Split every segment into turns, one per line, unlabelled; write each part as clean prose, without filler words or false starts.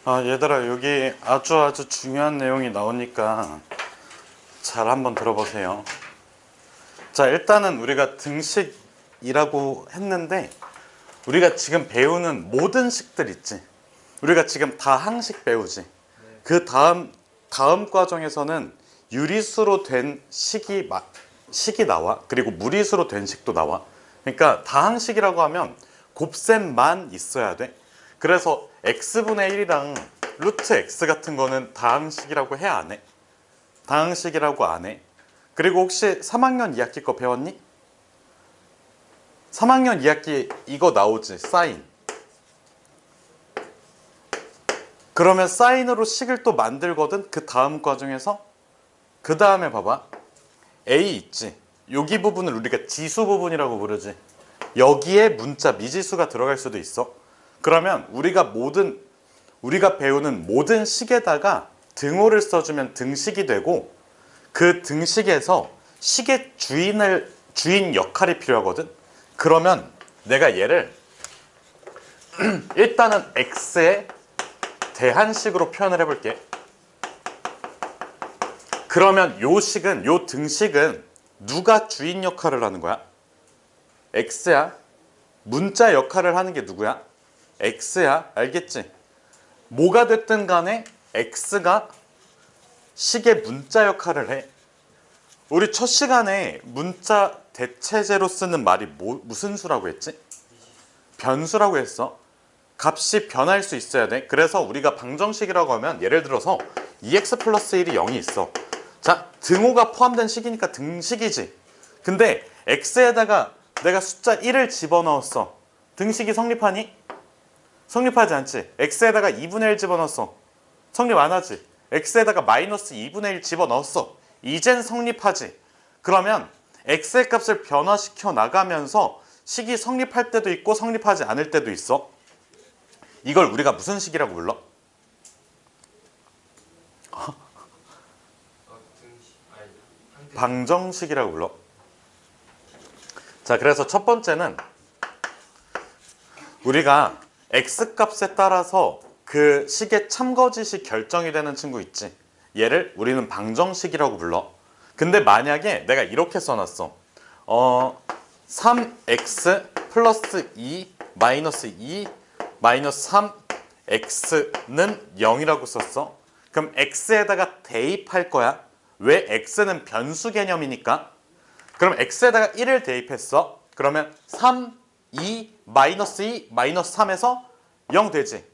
얘들아, 여기 아주 중요한 내용이 나오니까 잘 한번 들어보세요. 자, 일단은 우리가 등식이라고 했는데 우리가 지금 배우는 모든 식들 있지. 우리가 지금 다항식 배우지. 그 다음 과정에서는 유리수로 된 식이 나와. 그리고 무리수로 된 식도 나와. 그러니까 다항식이라고 하면 곱셈만 있어야 돼. 그래서 x분의 1이랑 루트 x 같은 거는 다항식이라고 해, 안 해? 다항식이라고 안 해. 그리고 혹시 3학년 2학기 거 배웠니? 3학년 2학기 이거 나오지, 사인. 그러면 사인으로 식을 또 만들거든, 그 다음 과정에서. 그 다음에 봐봐, a 있지. 여기 부분을 우리가 지수 부분이라고 부르지. 여기에 문자 미지수가 들어갈 수도 있어. 그러면 우리가 배우는 모든 식에다가 등호를 써주면 등식이 되고, 그 등식에서 식의 주인 역할이 필요하거든. 그러면 내가 얘를 일단은 x에 대한 식으로 표현을 해볼게. 그러면 요 등식은 누가 주인 역할을 하는 거야? x야. 문자 역할을 하는 게 누구야? x야. 알겠지? 뭐가 됐든 간에 x가 식의 문자 역할을 해. 우리 첫 시간에 문자 대체제로 쓰는 말이 무슨 수라고 했지? 변수라고 했어. 값이 변할 수 있어야 돼. 그래서 우리가 방정식이라고 하면 예를 들어서 2x 플러스 1이 0이 있어. 자, 등호가 포함된 식이니까 등식이지. 근데 x에다가 내가 숫자 1을 집어넣었어. 등식이 성립하니? 성립하지 않지. x에다가 2분의 1 집어넣었어. 성립 안 하지. x에다가 마이너스 2분의 1 집어넣었어. 이젠 성립하지. 그러면 x의 값을 변화시켜 나가면서 식이 성립할 때도 있고 성립하지 않을 때도 있어. 이걸 우리가 무슨 식이라고 불러? 방정식이라고 불러. 자, 그래서 첫 번째는 우리가 x값에 따라서 그 식의 참거짓이 결정이 되는 친구 있지. 얘를 우리는 방정식이라고 불러. 근데 만약에 내가 이렇게 써놨어. 3x 플러스 2 마이너스 2 마이너스 3x는 0이라고 썼어. 그럼 x에다가 대입할 거야. 왜? x는 변수 개념이니까. 그럼 x에다가 1을 대입했어. 그러면 3, 2, 마이너스 2, 마이너스 3에서 0 되지.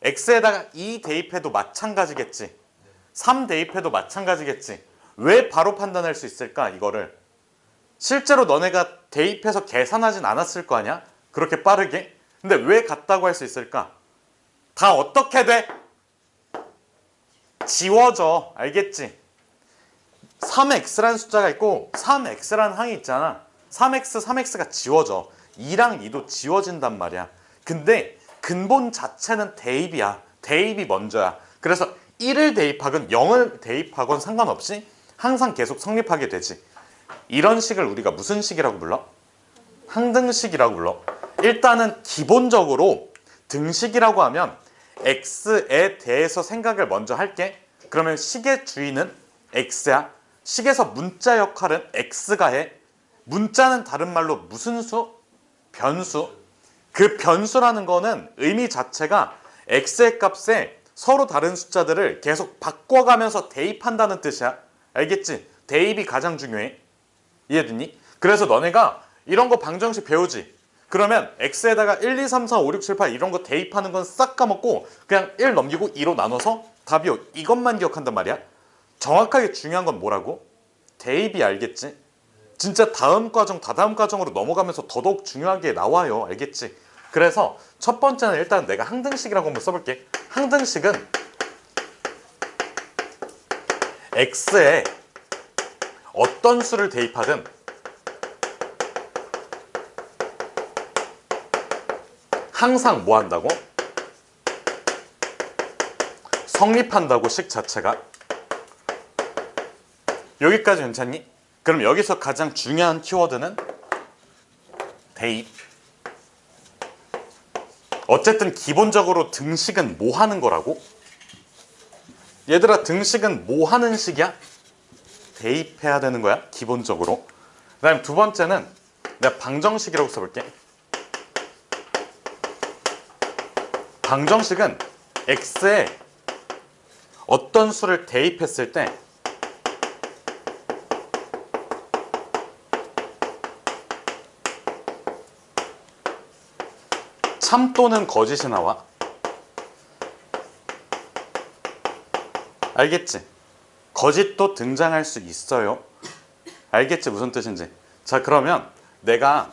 x에다가 2 대입해도 마찬가지겠지. 3 대입해도 마찬가지겠지. 왜 바로 판단할 수 있을까, 이거를? 실제로 너네가 대입해서 계산하진 않았을 거 아니야? 그렇게 빠르게? 근데 왜 같다고 할 수 있을까? 다 어떻게 돼? 지워져. 알겠지? 3x라는 숫자가 있고 3x라는 항이 있잖아. 3x가 지워져. 2랑 2도 지워진단 말이야. 근데 근본 자체는 대입이야. 대입이 먼저야. 그래서 1을 대입하건 0을 대입하건 상관없이 항상 계속 성립하게 되지. 이런 식을 우리가 무슨 식이라고 불러? 항등식이라고 불러. 일단은 기본적으로 등식이라고 하면 x에 대해서 생각을 먼저 할게. 그러면 식의 주인은 x야. 식에서 문자 역할은 x가 해. 문자는 다른 말로 무슨 수? 변수. 그 변수라는 거는 의미 자체가 x의 값에 서로 다른 숫자들을 계속 바꿔가면서 대입한다는 뜻이야. 알겠지? 대입이 가장 중요해. 이해됐니? 그래서 너네가 이런 거 방정식 배우지? 그러면 x에다가 1, 2, 3, 4, 5, 6, 7, 8 이런 거 대입하는 건 싹 까먹고 그냥 1 넘기고 2로 나눠서 답이 이것만 기억한단 말이야. 정확하게 중요한 건 뭐라고? 대입이. 알겠지? 진짜 다음 과정, 다다음 과정으로 넘어가면서 더더욱 중요한 게 나와요. 알겠지? 그래서 첫 번째는 일단 내가 항등식이라고 한번 써볼게. 항등식은 x에 어떤 수를 대입하든 항상 뭐 한다고? 성립한다고. 식 자체가. 여기까지 괜찮니? 그럼 여기서 가장 중요한 키워드는 대입. 어쨌든 기본적으로 등식은 뭐 하는 거라고? 얘들아, 등식은 뭐 하는 식이야? 대입해야 되는 거야, 기본적으로. 그 다음에 두 번째는 내가 방정식이라고 써볼게. 방정식은 x에 어떤 수를 대입했을 때 참 또는 거짓이 나와. 알겠지? 거짓도 등장할 수 있어요. 알겠지? 무슨 뜻인지. 자, 그러면 내가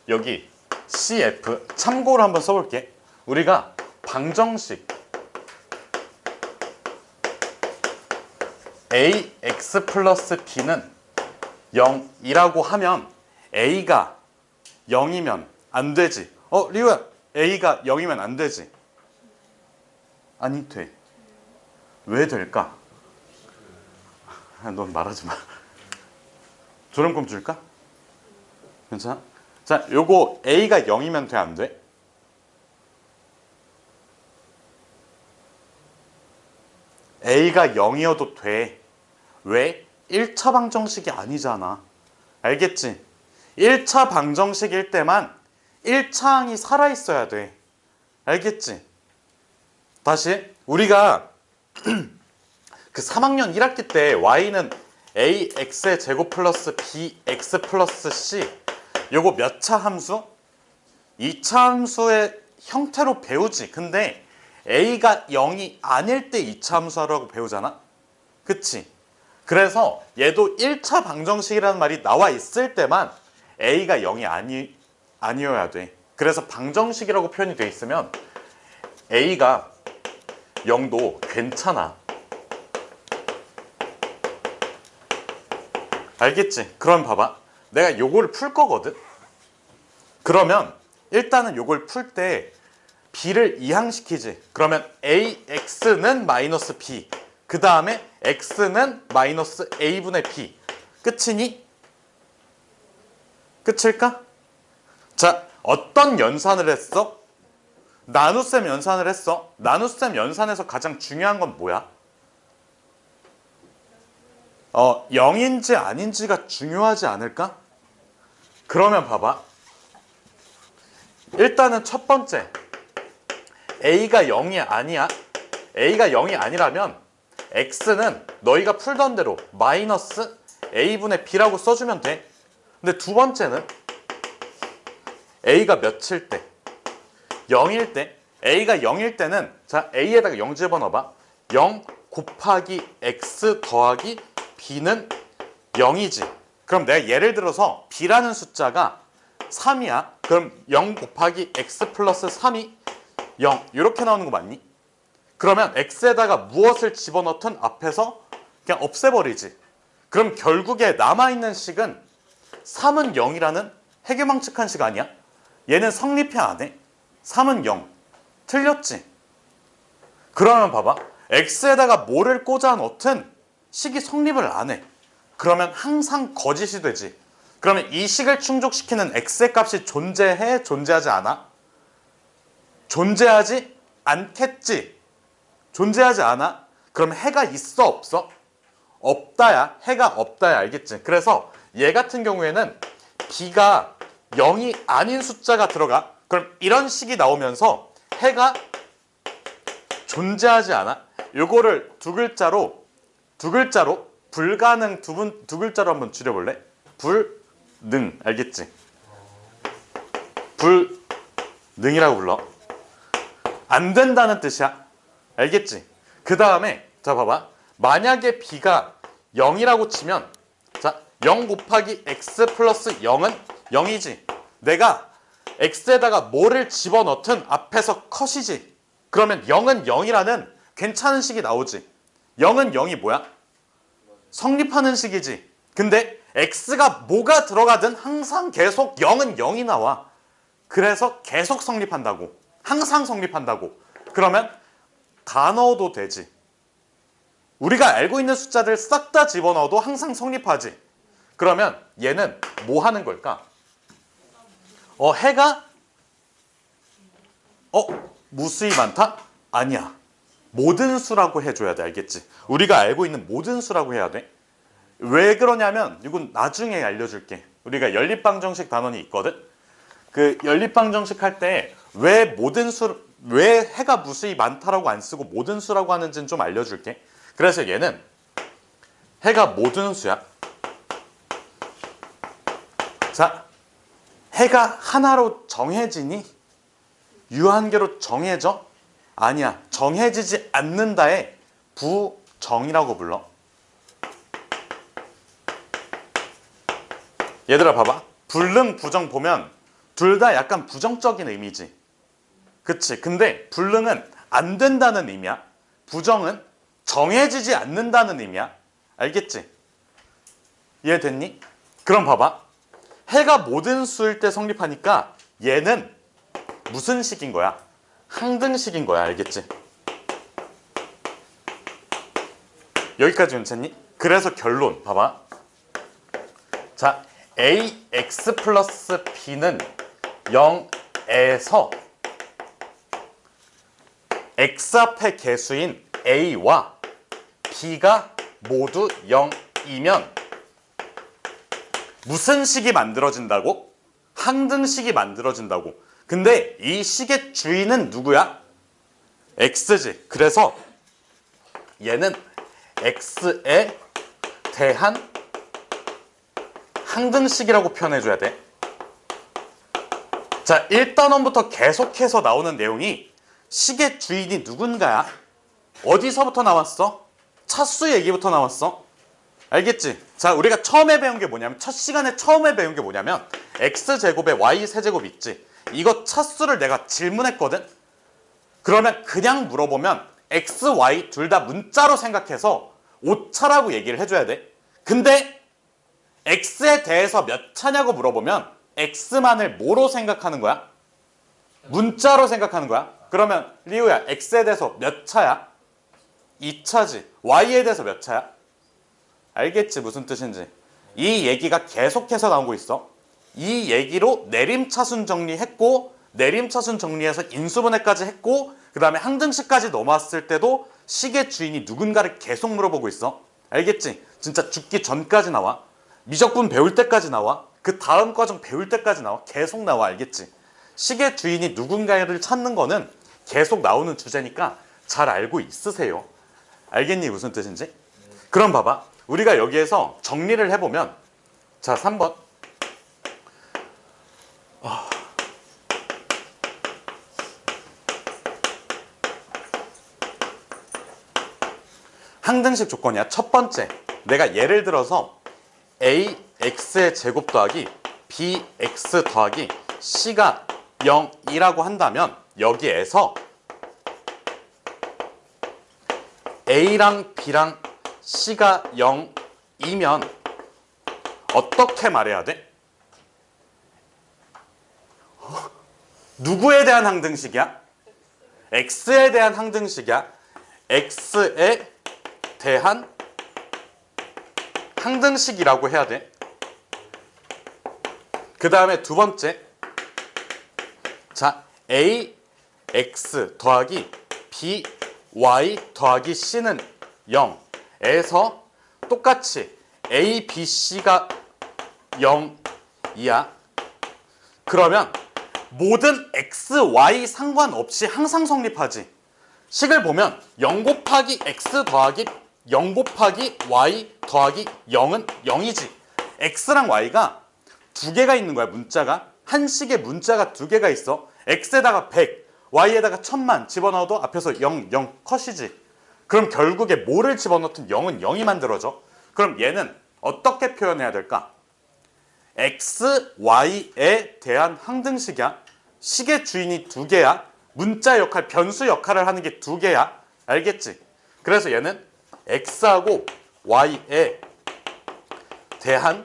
여기 CF 참고로 한번 써볼게. 우리가 방정식 AX 플러스 B는 0이라고 하면 A가 0이면 안 되지. 리우야, A가 0이면 안 되지. 아니, 돼. 왜 될까? 넌 말하지 마. 조름꿈 줄까? 괜찮아? 자, 요거 A가 0이면 돼, 안 돼? A가 0이어도 돼. 왜? 1차 방정식이 아니잖아. 알겠지? 1차 방정식일 때만 1차항이 살아있어야 돼. 알겠지? 다시 우리가 그 3학년 1학기 때 y는 ax의 제곱 플러스 bx 플러스 c 요거 몇 차 함수? 2차 함수의 형태로 배우지. 근데 a가 0이 아닐 때 2차 함수하라고 배우잖아. 그치? 그래서 얘도 1차 방정식이라는 말이 나와 있을 때만 a가 0이 아니어야 돼. 그래서 방정식이라고 표현이 돼 있으면 a가 0도 괜찮아. 알겠지? 그럼 봐봐. 내가 요거를 풀 거거든? 그러면 일단은 요걸 풀 때 b를 이항시키지. 그러면 ax는 마이너스 b, 그 다음에 x는 마이너스 a분의 b. 끝이니? 끝일까? 자, 어떤 연산을 했어? 나눗셈 연산을 했어. 나눗셈 연산에서 가장 중요한 건 뭐야? 0인지 아닌지가 중요하지 않을까? 그러면 봐봐. 일단은 첫 번째, A가 0이 아니야. A가 0이 아니라면 X는 너희가 풀던 대로 마이너스 A분의 B라고 써주면 돼. 근데 두 번째는 A가 몇일 때? 0일 때. A가 0일 때는 자, A에다가 0 집어넣어봐. 0 곱하기 X 더하기 B는 0이지. 그럼 내가 예를 들어서 B라는 숫자가 3이야. 그럼 0 곱하기 X 플러스 3이 0. 이렇게 나오는 거 맞니? 그러면 X에다가 무엇을 집어넣든 앞에서 그냥 없애버리지. 그럼 결국에 남아있는 식은 3은 0이라는 해괴망측한 식 아니야? 얘는 성립해 안 해? 3은 0. 틀렸지? 그러면 봐봐. X에다가 뭐를 꽂아 넣든 식이 성립을 안 해. 그러면 항상 거짓이 되지. 그러면 이 식을 충족시키는 x의 값이 존재해? 존재하지 않아? 존재하지 않겠지. 존재하지 않아? 그럼 해가 있어 없어? 없다야. 해가 없다야. 알겠지? 그래서 얘 같은 경우에는 b가 0이 아닌 숫자가 들어가. 그럼 이런 식이 나오면서 해가 존재하지 않아. 요거를 두 글자로 불가능 두 글자로 한번 줄여볼래? 불능. 알겠지? 불능이라고 불러. 안 된다는 뜻이야. 알겠지? 그 다음에 자 봐봐. 만약에 b가 0이라고 치면 자 0 곱하기 x 플러스 0은 0이지. 내가 x에다가 뭐를 집어넣든 앞에서 컷이지. 그러면 0은 0이라는 괜찮은 식이 나오지. 0은 0이 뭐야? 성립하는 식이지. 근데 x가 뭐가 들어가든 항상 계속 0은 0이 나와. 그래서 계속 성립한다고. 항상 성립한다고. 그러면 다 넣어도 되지. 우리가 알고 있는 숫자들 싹 다 집어넣어도 항상 성립하지. 그러면 얘는 뭐 하는 걸까? 해가 무수히 많다? 아니야. 모든 수라고 해줘야 돼. 알겠지? 우리가 알고 있는 모든 수라고 해야 돼. 왜 그러냐면 이건 나중에 알려줄게. 우리가 연립방정식 단원이 있거든. 그 연립방정식 할 때 왜 해가 무수히 많다라고 안 쓰고 모든 수라고 하는지는 좀 알려줄게. 그래서 얘는 해가 모든 수야. 자, 해가 하나로 정해지니? 유한계로 정해져? 아니야. 정해지지 않는다에 부정이라고 불러. 얘들아 봐봐. 불능, 부정 보면 둘 다 약간 부정적인 의미지. 그치? 근데 불능은 안 된다는 의미야. 부정은 정해지지 않는다는 의미야. 알겠지? 이해됐니? 그럼 봐봐. 해가 모든 수일 때 성립하니까 얘는 무슨 식인 거야? 항등식인 거야. 알겠지? 여기까지 괜찮니? 그래서 결론 봐봐. 자, ax 플러스 b는 0에서 x 앞의 개수인 a와 b가 모두 0이면 무슨 식이 만들어진다고? 항등식이 만들어진다고. 근데 이 식의 주인은 누구야? x지. 그래서 얘는 x에 대한 항등식이라고 표현해줘야 돼. 자, 1단원부터 계속해서 나오는 내용이 식의 주인이 누군가야? 어디서부터 나왔어? 차수 얘기부터 나왔어. 알겠지? 자, 우리가 처음에 배운 게 뭐냐면, 첫 시간에 처음에 배운 게 뭐냐면 x제곱에 y세제곱 있지. 이거 차수를 내가 질문했거든. 그러면 그냥 물어보면 x, y 둘 다 문자로 생각해서 오차라고 얘기를 해줘야 돼. 근데 x에 대해서 몇 차냐고 물어보면 x만을 뭐로 생각하는 거야? 문자로 생각하는 거야. 그러면 리우야, x에 대해서 몇 차야? 2차지. y에 대해서 몇 차야? 알겠지? 무슨 뜻인지. 이 얘기가 계속해서 나오고 있어. 이 얘기로 내림차순 정리했고, 내림차순 정리해서 인수분해까지 했고, 그 다음에 항등식까지 넘어왔을 때도 식의 주인이 누군가를 계속 물어보고 있어. 알겠지? 진짜 죽기 전까지 나와. 미적분 배울 때까지 나와. 그 다음 과정 배울 때까지 나와. 계속 나와. 알겠지? 식의 주인이 누군가를 찾는 거는 계속 나오는 주제니까 잘 알고 있으세요. 알겠니? 무슨 뜻인지? 그럼 봐봐. 우리가 여기에서 정리를 해보면, 자, 3번. 항등식 조건이야. 첫 번째, 내가 예를 들어서 ax의 제곱 더하기 bx 더하기 c가 0이라고 한다면 여기에서 a랑 b랑 c가 0이면 어떻게 말해야 돼? 누구에 대한 항등식이야? x에 대한 항등식이야. x에 대한 항등식이라고 해야 돼. 그 다음에 두 번째, 자, ax 더하기 by 더하기 c는 0에서 똑같이 a, b, c가 0이야. 그러면 모든 x, y 상관없이 항상 성립하지. 식을 보면 0 곱하기 x 더하기 0 곱하기 y 더하기 0은 0이지. x랑 y가 두 개가 있는 거야. 문자가. 한 식의 문자가 두 개가 있어. x에다가 100, y에다가 1000만 집어넣어도 앞에서 0, 0 컷이지. 그럼 결국에 뭐를 집어넣든 0은 0이 만들어져. 그럼 얘는 어떻게 표현해야 될까? x, y에 대한 항등식이야. 식의 주인이 두 개야. 문자 역할, 변수 역할을 하는 게 두 개야. 알겠지? 그래서 얘는 x하고 y에 대한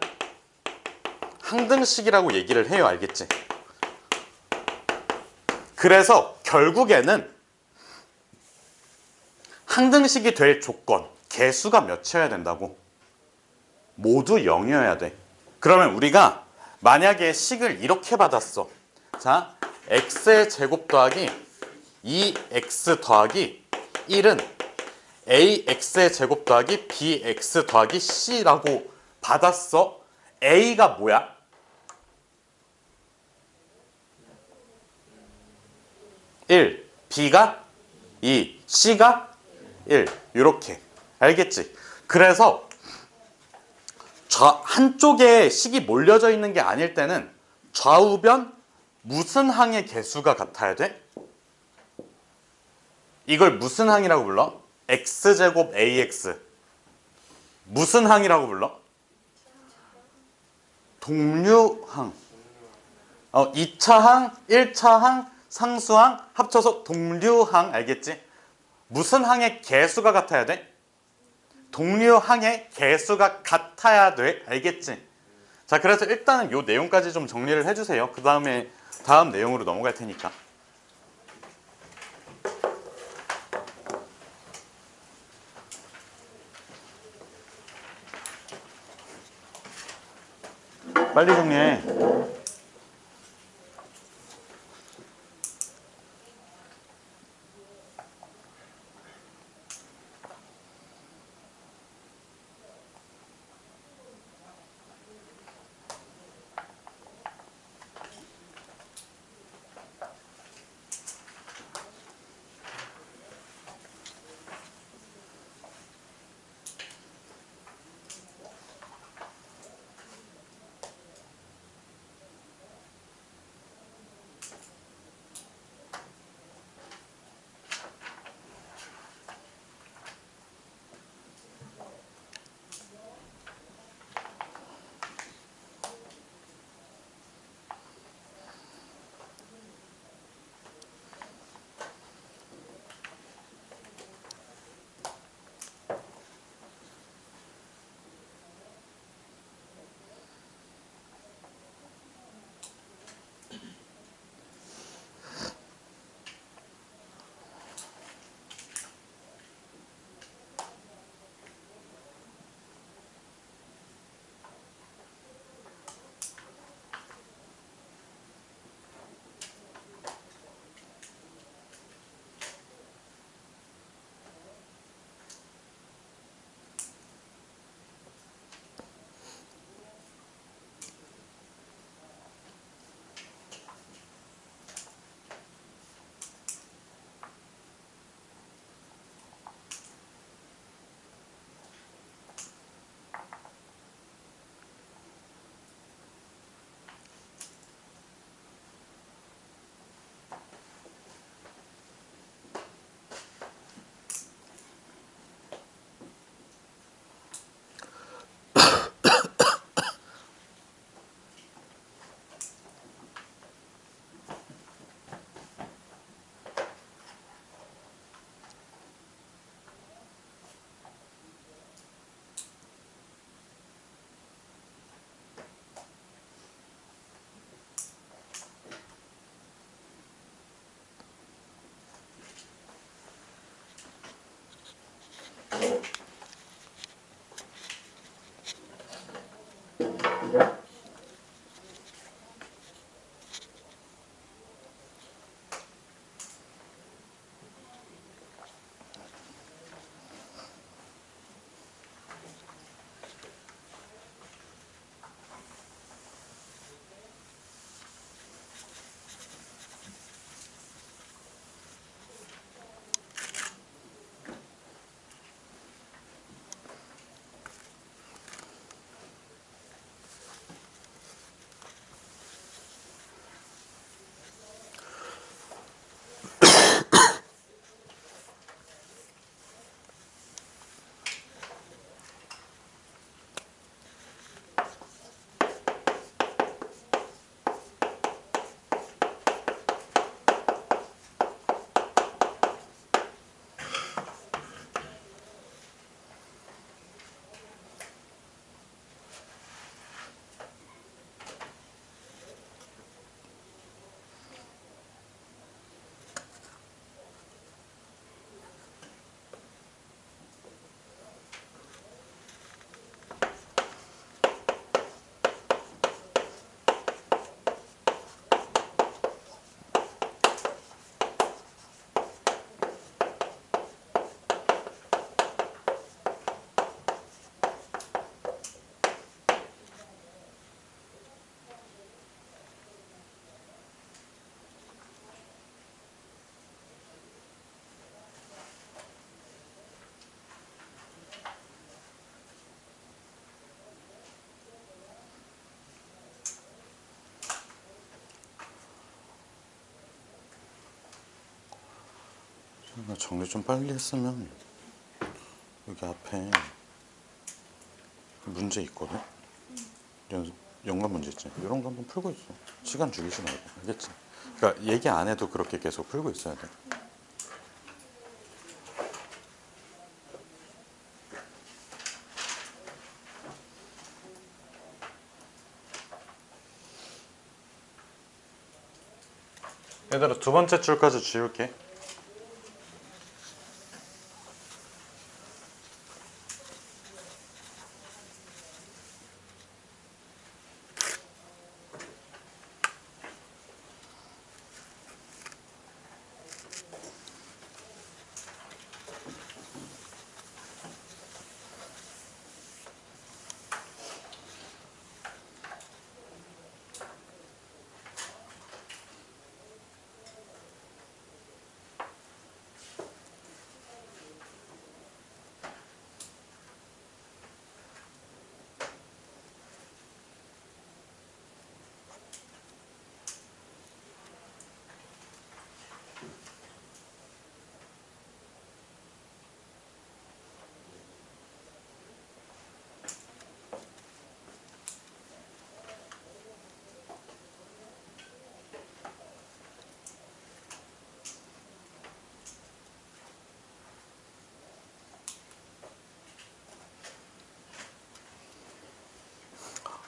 항등식이라고 얘기를 해요. 알겠지? 그래서 결국에는 항등식이 될 조건, 개수가 몇이어야 된다고? 모두 0이어야 돼. 그러면 우리가 만약에 식을 이렇게 받았어. 자, x의 제곱 더하기 2x 더하기 1은 ax의 제곱 더하기 bx 더하기 c라고 받았어. a가 뭐야? 1, b가 2, c가 1. 이렇게. 알겠지? 그래서 한쪽에 식이 몰려져 있는 게 아닐 때는 좌우변 무슨 항의 개수가 같아야 돼? 이걸 무슨 항이라고 불러? x제곱 ax. 무슨 항이라고 불러? 동류항. 2차 항, 1차 항, 상수항 합쳐서 동류항. 알겠지? 무슨 항의 개수가 같아야 돼? 동류항의 개수가 같아야 돼. 알겠지? 자, 그래서 일단은 요 내용까지 좀 정리를 해주세요. 그 다음에 다음 내용으로 넘어갈 테니까. 빨리 정리해. 정리 좀 빨리 했으면 여기 앞에 문제 있거든. 연관 문제 있지. 이런 거 한번 풀고 있어. 시간 죽이지 말고. 알겠지? 그러니까 얘기 안 해도 그렇게 계속 풀고 있어야 돼. 얘들아, 두 번째 줄까지 지울게.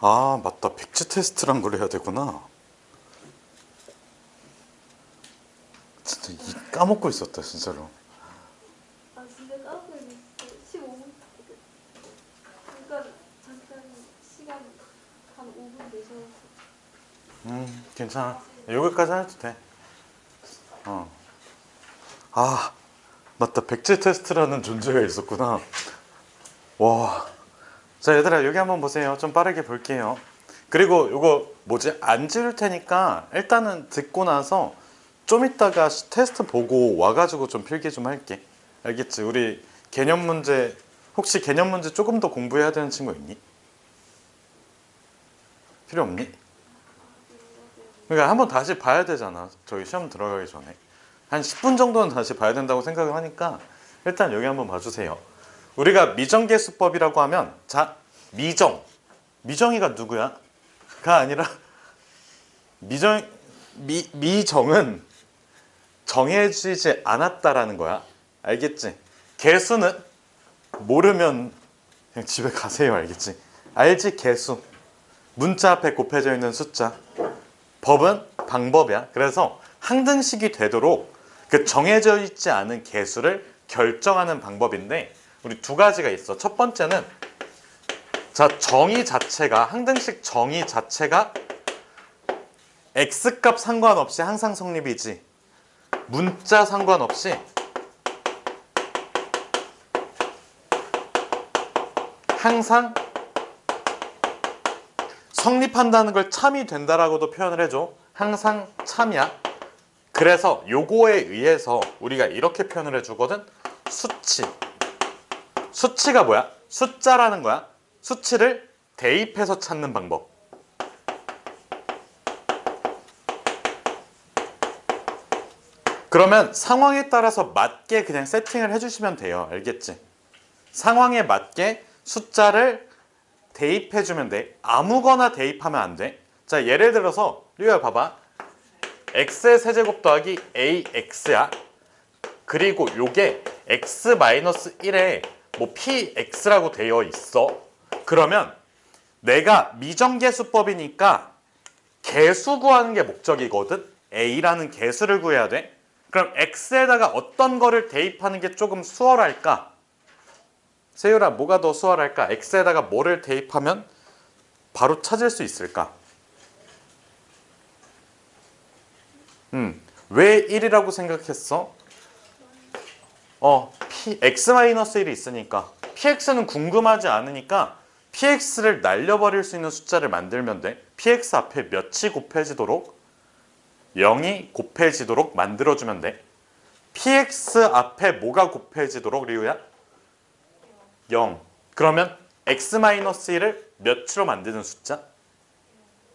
아, 맞다. 백지 테스트란 걸 해야 되구나. 진짜 까먹고 있었다, 진짜로.
아 진짜 까먹고 있었어. 15분. 잠깐 시간 한 5분 내셔서.
괜찮아. 여기까지 해도 돼. 아, 맞다. 백지 테스트라는 존재가 있었구나. 와. 자, 얘들아, 여기 한번 보세요. 좀 빠르게 볼게요. 그리고 이거 뭐지? 안 지울 테니까 일단은 듣고 나서 좀 이따가 테스트 보고 와가지고 좀 필기 좀 할게. 알겠지? 우리 개념 문제, 혹시 개념 문제 조금 더 공부해야 되는 친구 있니? 필요 없니? 그러니까 한번 다시 봐야 되잖아. 저희 시험 들어가기 전에. 한 10분 정도는 다시 봐야 된다고 생각을 하니까 일단 여기 한번 봐주세요. 우리가 미정계수법이라고 하면, 자, 미정이가 누구야? 가 아니라 미정은 정해지지 않았다라는 거야. 알겠지? 개수는 모르면 그냥 집에 가세요. 알겠지? 알지? 개수. 문자 앞에 곱해져 있는 숫자. 법은 방법이야. 그래서 항등식이 되도록 그 정해져 있지 않은 개수를 결정하는 방법인데, 우리 두 가지가 있어. 첫 번째는, 자, 정의 자체가, 항등식 정의 자체가 x값 상관없이 항상 성립이지, 문자 상관없이 항상 성립한다는 걸 참이 된다라고도 표현을 해줘. 항상 참이야. 그래서 요거에 의해서 우리가 이렇게 표현을 해주거든. 수치. 수치가 뭐야? 숫자라는 거야. 수치를 대입해서 찾는 방법. 그러면 상황에 따라서 맞게 그냥 세팅을 해주시면 돼요. 알겠지? 상황에 맞게 숫자를 대입해주면 돼. 아무거나 대입하면 안 돼. 자, 예를 들어서 리오야 봐봐. x의 세제곱 더하기 ax야. 그리고 요게 x-1에 뭐 px라고 되어 있어. 그러면 내가 미정계수법이니까 개수 구하는 게 목적이거든. a라는 개수를 구해야 돼. 그럼 x에다가 어떤 거를 대입하는 게 조금 수월할까? 세율아, 뭐가 더 수월할까? x에다가 뭐를 대입하면 바로 찾을 수 있을까? 왜 1이라고 생각했어? x-1이 있으니까. px는 궁금하지 않으니까 px를 날려버릴 수 있는 숫자를 만들면 돼. px 앞에 몇이 곱해지도록, 0이 곱해지도록 만들어주면 돼. px 앞에 뭐가 곱해지도록, 리우야? 0. 그러면 x-1을 몇으로 만드는 숫자?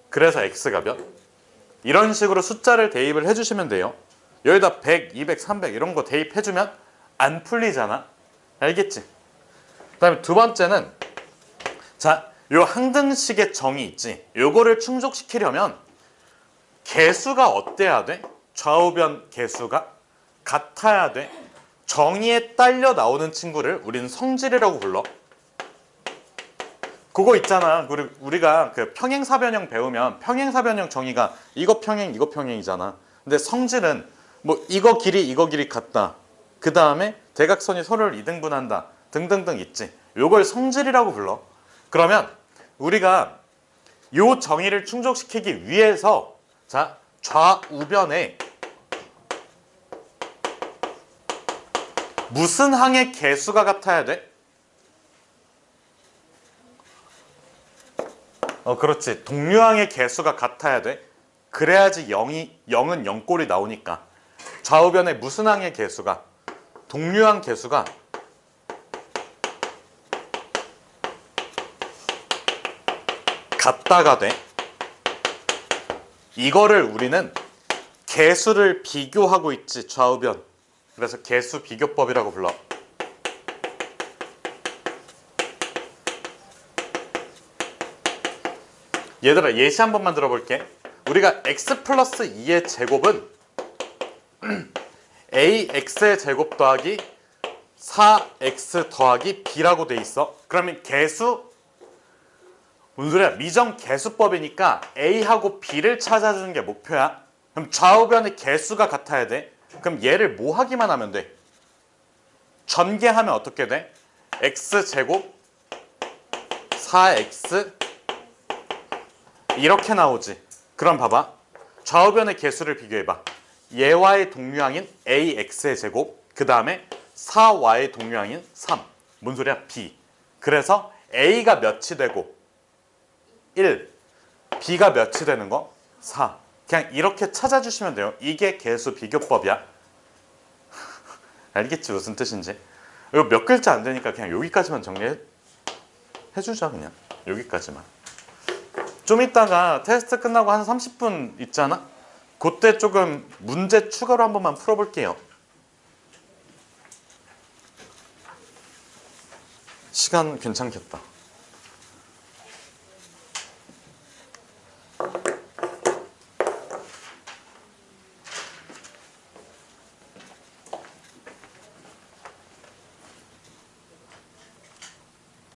그래서 x가 몇? 이런 식으로 숫자를 대입을 해주시면 돼요. 여기다 100, 200, 300 이런 거 대입해주면 안 풀리잖아. 알겠지? 그 다음에 두 번째는 자, 요 항등식의 정의 있지? 요거를 충족시키려면 개수가 어때야 돼? 좌우변 개수가 같아야 돼. 정의에 딸려 나오는 친구를 우리는 성질이라고 불러. 그거 있잖아. 우리가 그 평행사변형 배우면 평행사변형 정의가 이거 평행, 이거 평행이잖아. 근데 성질은 뭐 이거 길이 같다. 그 다음에 대각선이 서로를 이등분한다. 등등등 있지. 요걸 성질이라고 불러. 그러면 우리가 요 정의를 충족시키기 위해서 자, 좌우변에 무슨 항의 개수가 같아야 돼? 그렇지. 동류항의 개수가 같아야 돼. 그래야지 0은 0꼴이 나오니까. 좌우변에 무슨 항의 개수가? 동류항 개수가 같다가 돼. 이거를 우리는 개수를 비교하고 있지, 좌우변. 그래서 개수 비교법이라고 불러. 얘들아, 예시 한 번만 들어볼게. 우리가 x 플러스 2의 제곱은 ax의 제곱 더하기 4x 더하기 b라고 돼 있어. 그러면 개수, 무슨 소리야? 미정 개수법이니까 a하고 b를 찾아주는 게 목표야. 그럼 좌우변의 개수가 같아야 돼. 그럼 얘를 뭐 하기만 하면 돼? 전개하면 어떻게 돼? x제곱 4x 이렇게 나오지. 그럼 봐봐. 좌우변의 개수를 비교해봐. 얘와의 동류항인 ax의 제곱, 그 다음에 4y의 동류항인 3. 뭔 소리야? b. 그래서 a가 몇이 되고 1, b가 몇이 되는 거? 4. 그냥 이렇게 찾아주시면 돼요. 이게 개수 비교법이야. 알겠지? 무슨 뜻인지? 이거 몇 글자 안 되니까 그냥 여기까지만 정리해주자. 그냥 여기까지만. 좀 이따가 테스트 끝나고 한 30분 있잖아? 그때 조금 문제 추가로 한 번만 풀어볼게요. 시간 괜찮겠다.